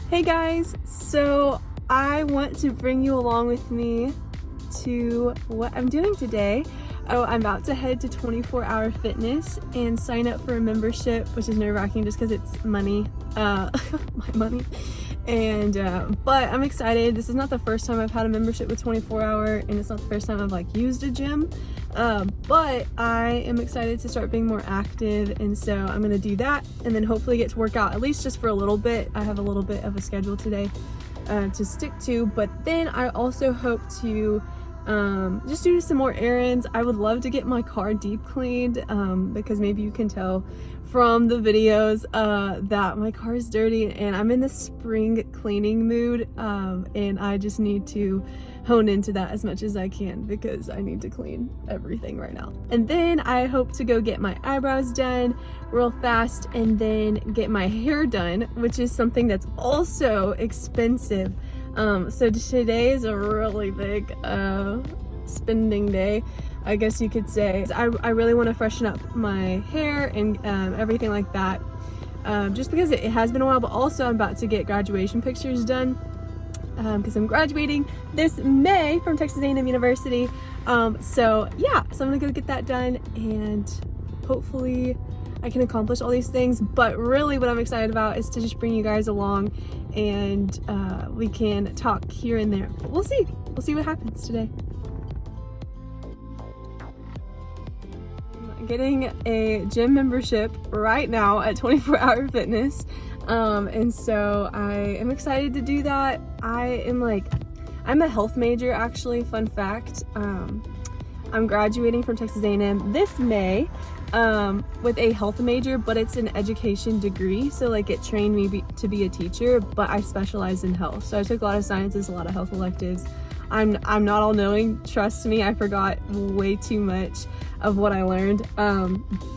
Hey guys, so I want to bring you along with me to what I'm doing today. I'm about to head to 24 Hour Fitness and sign up for a membership, which is nerve-wracking just because it's money, my money. And but I'm excited. This is not the first time I've had a membership with 24 Hour, and it's not the first time I've used a gym. But I am excited to start being more active, and so I'm gonna do that and then hopefully get to work out at least just for a little bit. I have a little bit of a schedule today to stick to, but then I also hope to just do some more errands. I would love to get my car deep cleaned because maybe you can tell from the videos that my car is dirty and I'm in the spring cleaning mood, and I just need to hone into that as much as I can because I need to clean everything right now. And then I hope to go get my eyebrows done real fast and then get my hair done, which is something that's also expensive. So today is a really big spending day, I guess you could say. I really want to freshen up my hair and everything like that, just because it has been a while, but also I'm about to get graduation pictures done because I'm graduating this May from Texas A&M University. So yeah, so I'm gonna go get that done and hopefully I can accomplish all these things. But really what I'm excited about is to just bring you guys along and we can talk here and there. We'll see what happens today. I'm getting a gym membership right now at 24 Hour Fitness, and so I am excited to do that. I'm a health major, actually. Fun fact, I'm graduating from Texas A&M this May with a health major, but it's an education degree, so it trained me to be a teacher, but I specialize in health. So I took a lot of sciences, a lot of health electives. I'm not all knowing, trust me, I forgot way too much of what I learned,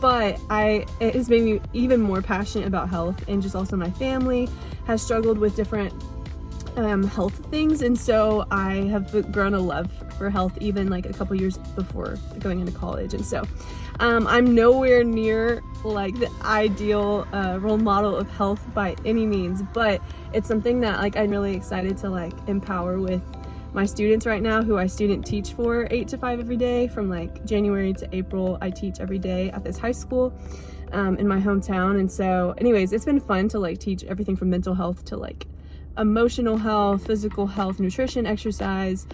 but it has made me even more passionate about health, and just also my family has struggled with different health things, and so I have grown a love for health even a couple years before going into college. And so I'm nowhere near the ideal role model of health by any means, but it's something that I'm really excited to empower with my students right now, who I student teach for 8 to 5 every day. From January to April, I teach every day at this high school in my hometown. And so anyways, it's been fun to teach everything from mental health to emotional health, physical health, nutrition, exercise,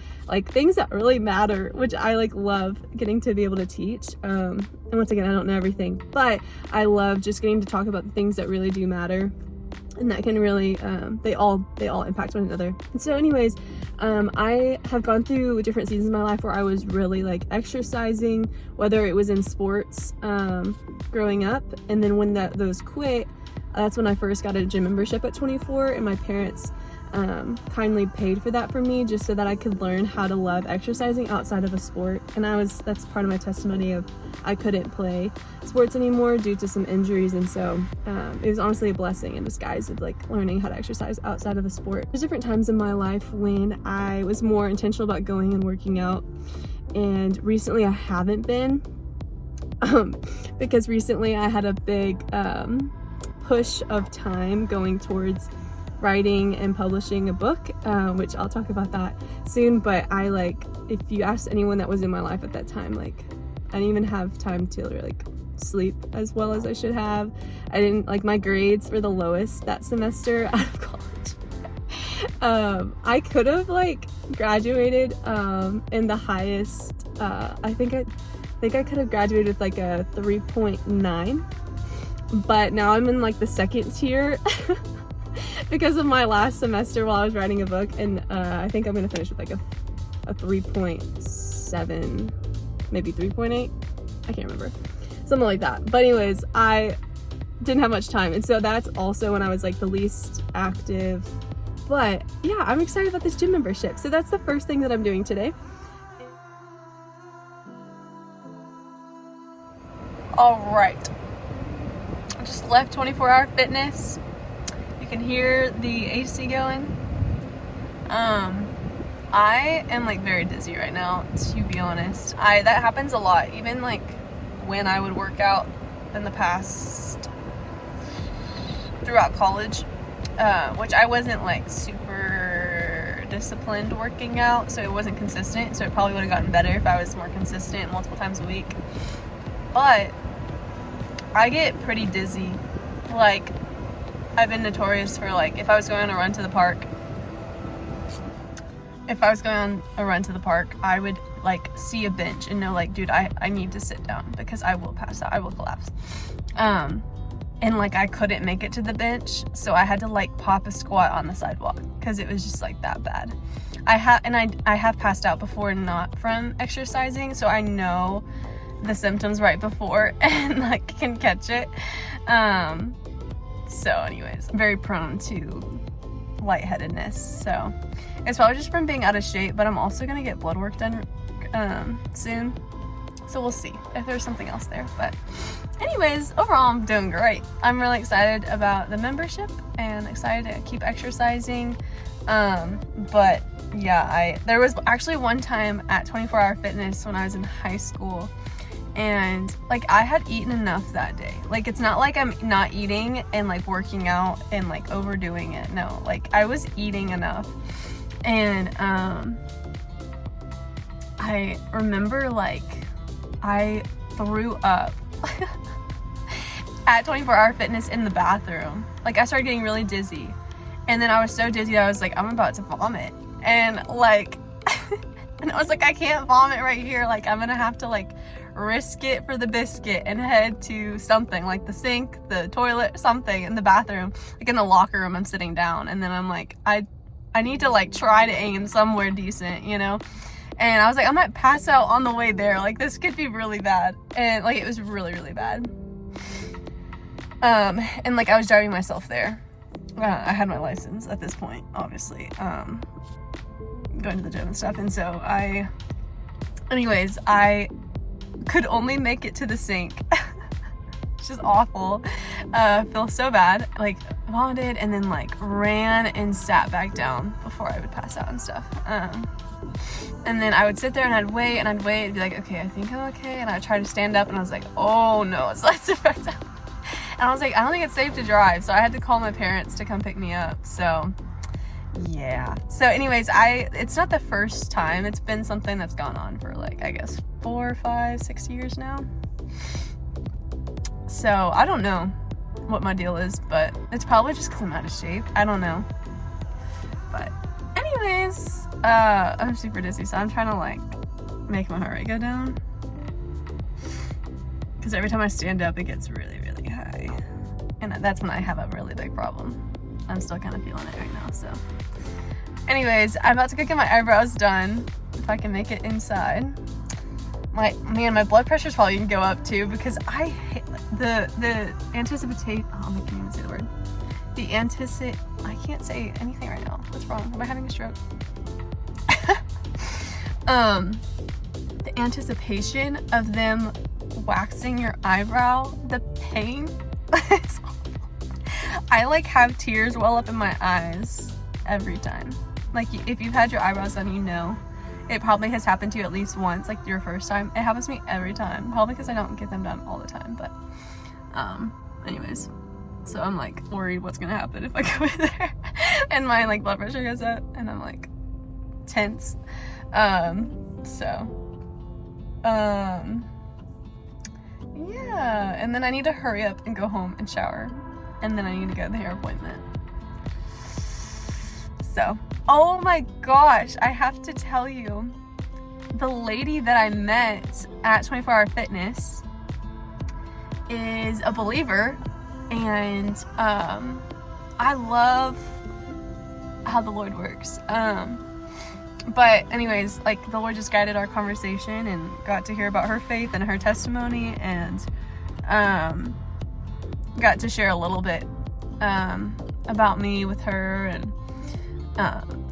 things that really matter, which I love getting to be able to teach. And once again, I don't know everything, but I love just getting to talk about the things that really do matter and that can really they all impact one another. And so anyways, I have gone through different seasons of my life where I was really exercising, whether it was in sports growing up, and then when those quit, that's when I first got a gym membership at 24, and my parents kindly paid for that for me just so that I could learn how to love exercising outside of a sport. And that's part of my testimony of I couldn't play sports anymore due to some injuries, and so it was honestly a blessing in disguise of learning how to exercise outside of a sport. There's different times in my life when I was more intentional about going and working out, and recently I haven't been because recently I had a big push of time going towards writing and publishing a book, which I'll talk about that soon. But if you ask anyone that was in my life at that time, I didn't even have time to sleep as well as I should have. I didn't my grades were the lowest that semester out of college. I could have graduated in the highest, I think I could have graduated with a 3.9, but now I'm in the second tier because of my last semester while I was writing a book, and I think I'm gonna finish with a 3.7, maybe 3.8, I can't remember, something like that. But anyways, I didn't have much time, and so that's also when I was the least active. But yeah, I'm excited about this gym membership, so that's the first thing that I'm doing today. All right, I just left 24 Hour Fitness. You can hear the AC going. I am very dizzy right now, to be honest. That happens a lot, even when I would work out in the past throughout college. which I wasn't like super disciplined working out, so it wasn't consistent, so it probably would have gotten better if I was more consistent multiple times a week. But I get pretty dizzy. Like, I've been notorious for, like, if I was going on a run to the park, I would like see a bench and know, like, dude, I need to sit down because I will pass out, I will collapse. And like I couldn't make it to the bench, so I had to like pop a squat on the sidewalk because it was just like that bad. I have passed out before, not from exercising, so I know the symptoms right before and like can catch it. So anyways, I'm very prone to lightheadedness, so it's probably just from being out of shape, but I'm also gonna get blood work done soon, so we'll see if there's something else there. But anyways, overall I'm doing great. I'm really excited about the membership and excited to keep exercising. But yeah, there was actually one time at 24 Hour Fitness when I was in high school, and like I had eaten enough that day. Like, it's not like I'm not eating and like working out and like overdoing it. No, like I was eating enough. And I remember like I threw up at 24 Hour Fitness in the bathroom. Like, I started getting really dizzy, and then I was so dizzy that I was like, I'm about to vomit. And like and I was like, I can't vomit right here. Like, I'm gonna have to like risk it for the biscuit and head to something like the sink, the toilet, something in the bathroom, like in the locker room. I'm sitting down, and then I'm like, I need to like try to aim somewhere decent, you know? And I was like, I might pass out on the way there. Like, this could be really bad. And like, it was really, really bad. And like, I was driving myself there. I had my license at this point, obviously, going to the gym and stuff. And so I could only make it to the sink, which is awful. Feel so bad, like vomited, and then like ran and sat back down before I would pass out and stuff. And then I would sit there and I'd wait and be like, okay, I think I'm okay. And I'd try to stand up, and I was like, oh no, it's not sit back down. And I was like, I don't think it's safe to drive. So I had to call my parents to come pick me up. So yeah. So anyways, it's not the first time. It's been something that's gone on for like, I guess 4, 5, 6 years now. So I don't know what my deal is, but it's probably just because I'm out of shape. I don't know. But anyways, I'm super dizzy, so I'm trying to like make my heart rate go down, because every time I stand up it gets really, really high, and that's when I have a really big problem. I'm still kind of feeling it right now. So anyways, I'm about to go get my eyebrows done if I can make it inside. My blood pressure's probably gonna go up too, because I hate the anticipate. Oh, I can't even say the word. I can't say anything right now. What's wrong? Am I having a stroke? The anticipation of them waxing your eyebrow, the pain. It's awful. I like have tears well up in my eyes every time. Like, if you've had your eyebrows done, you know. It probably has happened to you at least once, like your first time. It happens to me every time, probably because I don't get them done all the time. But anyways, so I'm like worried what's gonna happen if I go in there and my like blood pressure goes up, and I'm like tense. Yeah, and then I need to hurry up and go home and shower, and then I need to go to the hair appointment. So, oh my gosh, I have to tell you, the lady that I met at 24 Hour Fitness is a believer, and I love how the Lord works. But anyways, like, the Lord just guided our conversation and got to hear about her faith and her testimony, and got to share a little bit about me with her. And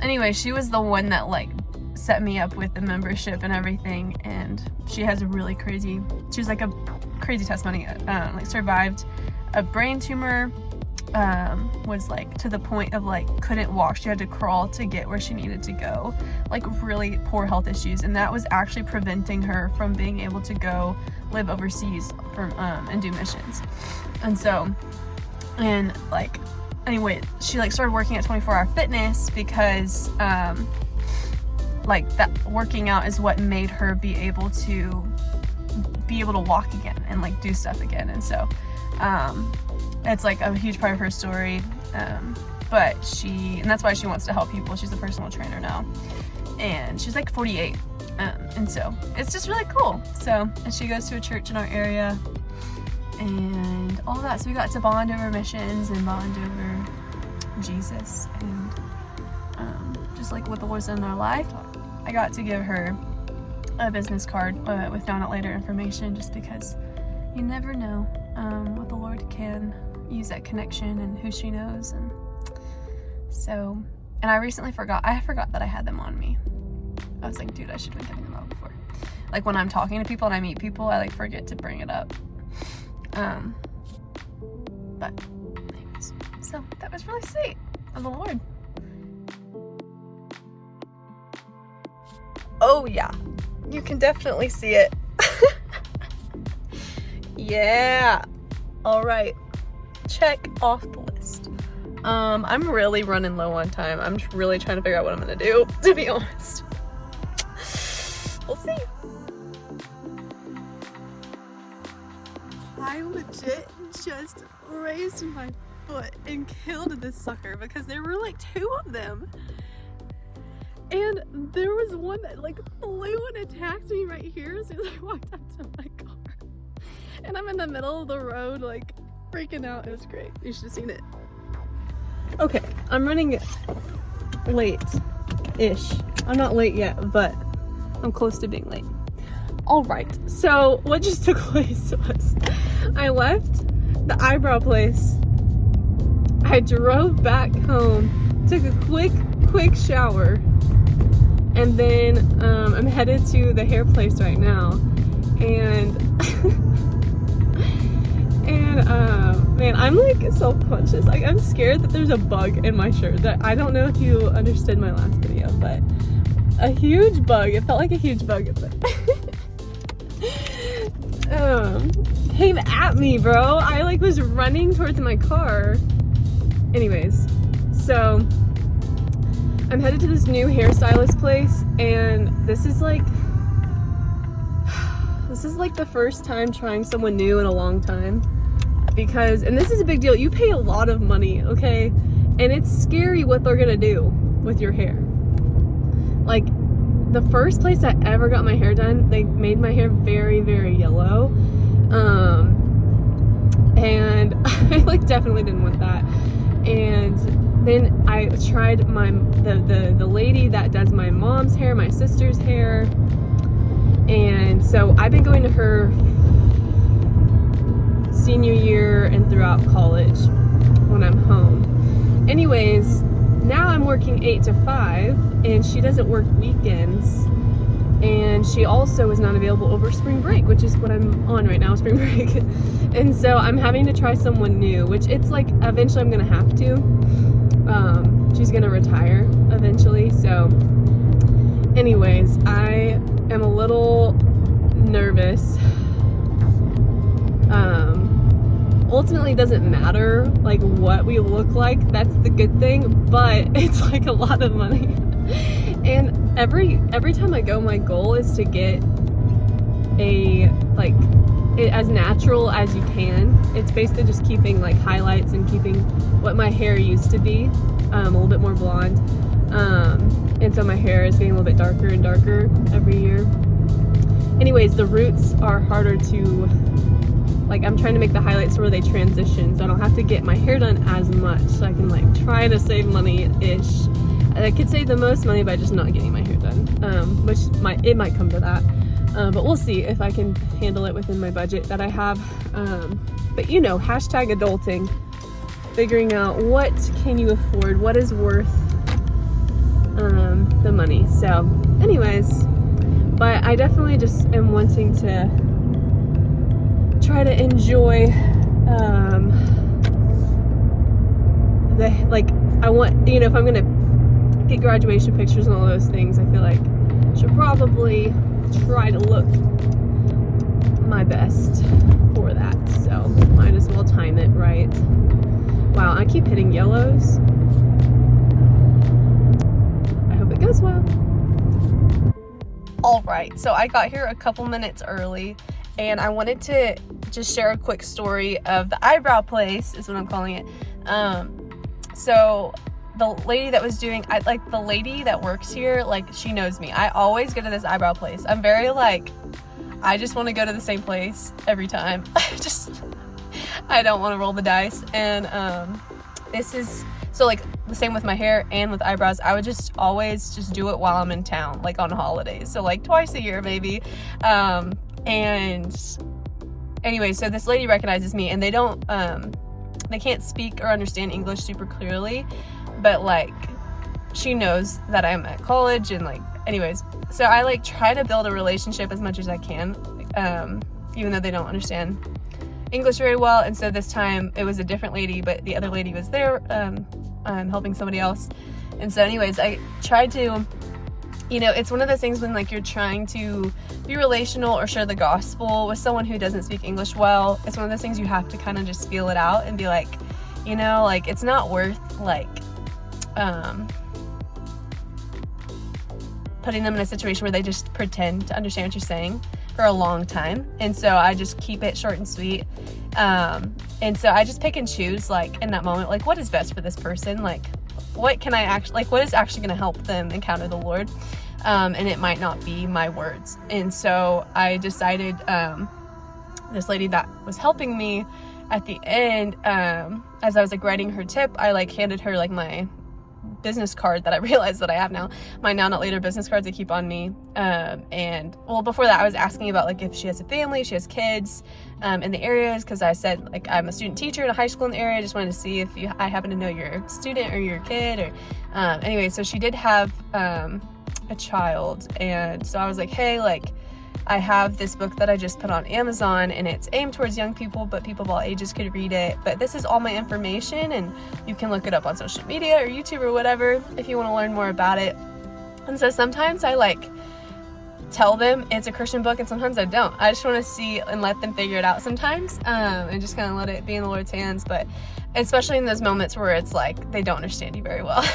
anyway, she was the one that like set me up with the membership and everything, and she has a really crazy, she's like a crazy testimony. Like, survived a brain tumor, was like to the point of like couldn't walk, she had to crawl to get where she needed to go, like really poor health issues, and that was actually preventing her from being able to go live overseas and do missions. And so, and like anyway, she like started working at 24 Hour Fitness because like that working out is what made her be able to walk again and like do stuff again. And so it's like a huge part of her story. But and that's why she wants to help people. She's a personal trainer now, and she's like 48. And so it's just really cool. So, and she goes to a church in our area and all that. So we got to bond over missions and bond over Jesus and just like what the Lord's done in our life. I got to give her a business card with Found Out Later information, just because you never know what the Lord can use, that connection and who she knows. And so, and I recently forgot that I had them on me. I was like, dude, I should have been giving them out before. Like when I'm talking to people and I meet people, I like forget to bring it up. But anyways, so that was really sweet of the Lord. Oh yeah, you can definitely see it. Yeah. All right, check off the list. I'm really running low on time. I'm really trying to figure out what I'm gonna do, to be honest. We'll see. I legit just raised my foot and killed this sucker because there were like 2 of them. And there was one that like flew and attacked me right here as soon as I walked up to my car. And I'm in the middle of the road like freaking out. It was great. You should have seen it. Okay, I'm running late-ish. I'm not late yet, but I'm close to being late. All right, so what just took place was I left the eyebrow place. I drove back home, took a quick shower, and then I'm headed to the hair place right now. And man, I'm like self-conscious. Like I'm scared that there's a bug in my shirt. That I don't know if you understood my last video, but a huge bug. It felt like a huge bug. Came at me, bro. I like was running towards my car. Anyways, so I'm headed to this new hairstylist place, and this is like the first time trying someone new in a long time. Because, and this is a big deal, you pay a lot of money, okay? And it's scary what they're gonna do with your hair. Like, the first place I ever got my hair done, they made my hair very, very yellow. And I like definitely didn't want that. And then I tried the lady that does my mom's hair, my sister's hair. And so I've been going to her senior year and throughout college when I'm home. Anyways, now I'm working 8 to 5 and she doesn't work weekends, and she also is not available over spring break, which is what I'm on right now, spring break. And so I'm having to try someone new, which it's like eventually I'm gonna have to. She's gonna retire eventually. So anyways, I am a little nervous. Ultimately it doesn't matter like what we look like, that's the good thing, but it's like a lot of money. And every time I go, my goal is to get it as natural as you can. It's basically just keeping like highlights and keeping what my hair used to be, a little bit more blonde. And so my hair is getting a little bit darker and darker every year. Anyways, the roots are harder to, like, I'm trying to make the highlights where they transition, so I don't have to get my hair done as much, so I can like try to save money-ish. I could save the most money by just not getting my hair done, which it might come to that, but we'll see if I can handle it within my budget that I have. But you know, hashtag adulting, figuring out what can you afford, what is worth the money. So anyways, but I definitely just am wanting to try to enjoy I want, you know, if I'm gonna get graduation pictures and all those things, I feel like I should probably try to look my best for that, so might as well time it right. Wow, I keep hitting yellows. I hope it goes well. Alright, so I got here a couple minutes early, and I wanted to just share a quick story of the eyebrow place, is what I'm calling it. So the lady that was doing, the lady that works here, like, she knows me. I always go to this eyebrow place. I'm very, like, I just want to go to the same place every time. I don't want to roll the dice. And this is, so, like, the same with my hair and with eyebrows. I would just always just do it while I'm in town, like on holidays. So, like, twice a year maybe. And anyway, so this lady recognizes me, and they can't speak or understand English super clearly, but, like, she knows that I'm at college, and, like, anyways, so I, like, try to build a relationship as much as I can, even though they don't understand English very well. And so this time it was a different lady, but the other lady was there, helping somebody else. And so anyways, I tried to, you know, it's one of those things when, like, you're trying to be relational or share the gospel with someone who doesn't speak English well. It's one of those things you have to kind of just feel it out and be like, you know, like, it's not worth, like, putting them in a situation where they just pretend to understand what you're saying for a long time. And so I just keep it short and sweet. And so I just pick and choose, like, in that moment, like, what is best for this person? Like, what can I actually, like, what is actually going to help them encounter the Lord? And it might not be my words. And so I decided, this lady that was helping me at the end, as I was, like, writing her tip, I, like, handed her, like, my business card that I realized that I have now, my Now Not Later business cards I keep on me. And well, before that I was asking about, like, if she has a family, she has kids in the areas, because I said, like, I'm a student teacher in a high school in the area. I just wanted to see if I happen to know your student or your kid, or anyway, so she did have a child. And so I was like, hey, like, I have this book that I just put on Amazon, and it's aimed towards young people, but people of all ages could read it. But this is all my information, and you can look it up on social media or YouTube or whatever if you want to learn more about it. And so sometimes I, like, tell them it's a Christian book, and sometimes I don't. I just want to see and let them figure it out sometimes, and just kind of let it be in the Lord's hands. But especially in those moments where it's like they don't understand you very well.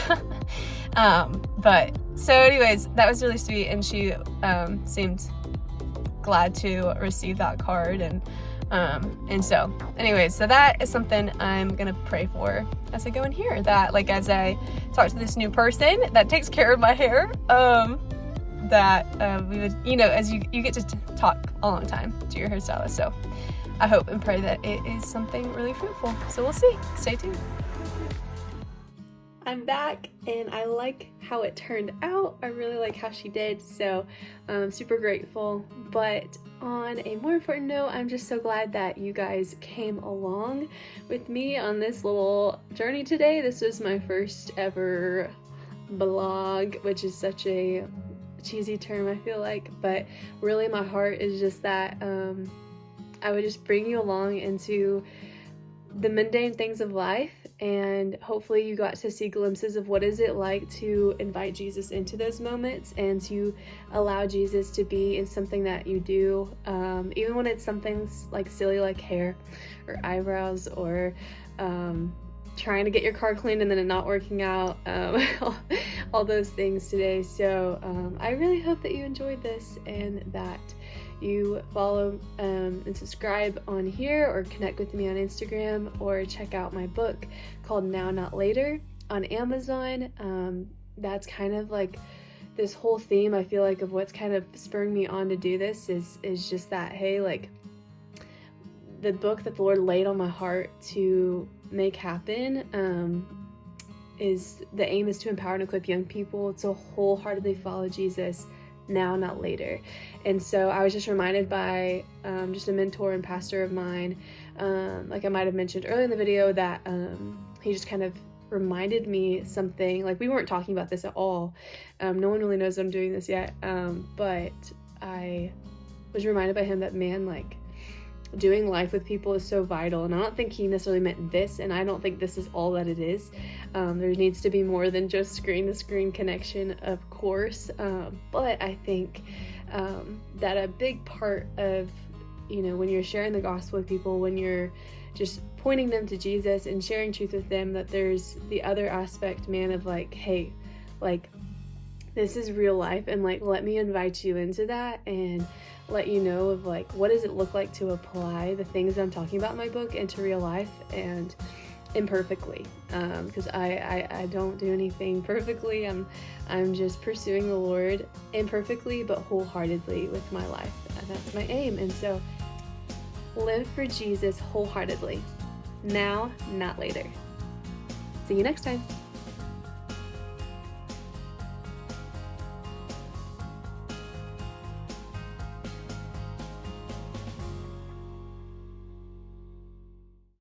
But so anyways, that was really sweet, and she seemed glad to receive that card. And so anyways, so that is something I'm gonna pray for as I go in here, that, like, as I talk to this new person that takes care of my hair, that we would, you know, as you get to talk a long time to your hairstylist. So I hope and pray that it is something really fruitful. So we'll see. Stay tuned. I'm back, and I like how it turned out. I really like how she did, so I'm super grateful. But on a more important note, I'm just so glad that you guys came along with me on this little journey today. This was my first ever vlog, which is such a cheesy term, I feel like, but really my heart is just that I would just bring you along into the mundane things of life, and hopefully you got to see glimpses of what is it like to invite Jesus into those moments and to allow Jesus to be in something that you do, even when it's something like silly like hair or eyebrows, or trying to get your car cleaned and then it not working out, all those things today. So I really hope that you enjoyed this, and that you follow and subscribe on here, or connect with me on Instagram, or check out my book called Now Not Later on Amazon. That's kind of like this whole theme, I feel like, of what's kind of spurring me on to do this is just that, hey, like, the book that the Lord laid on my heart to make happen, is the aim is to empower and equip young people to wholeheartedly follow Jesus now, not later. And so I was just reminded by just a mentor and pastor of mine, like I might have mentioned earlier in the video, that he just kind of reminded me something. Like, we weren't talking about this at all. No one really knows I'm doing this yet, but I was reminded by him that, man, like, doing life with people is so vital. And I don't think he necessarily meant this, and I don't think this is all that it is. There needs to be more than just screen-to-screen connection, of course, but I think that a big part of, you know, when you're sharing the gospel with people, when you're just pointing them to Jesus and sharing truth with them, that there's the other aspect, man, of like, hey, like, this is real life, and like, let me invite you into that and let you know of like, what does it look like to apply the things I'm talking about in my book into real life, and imperfectly, because I don't do anything perfectly. I'm just pursuing the Lord imperfectly but wholeheartedly with my life, and that's my aim. And so live for Jesus wholeheartedly, now, not later. See you next time.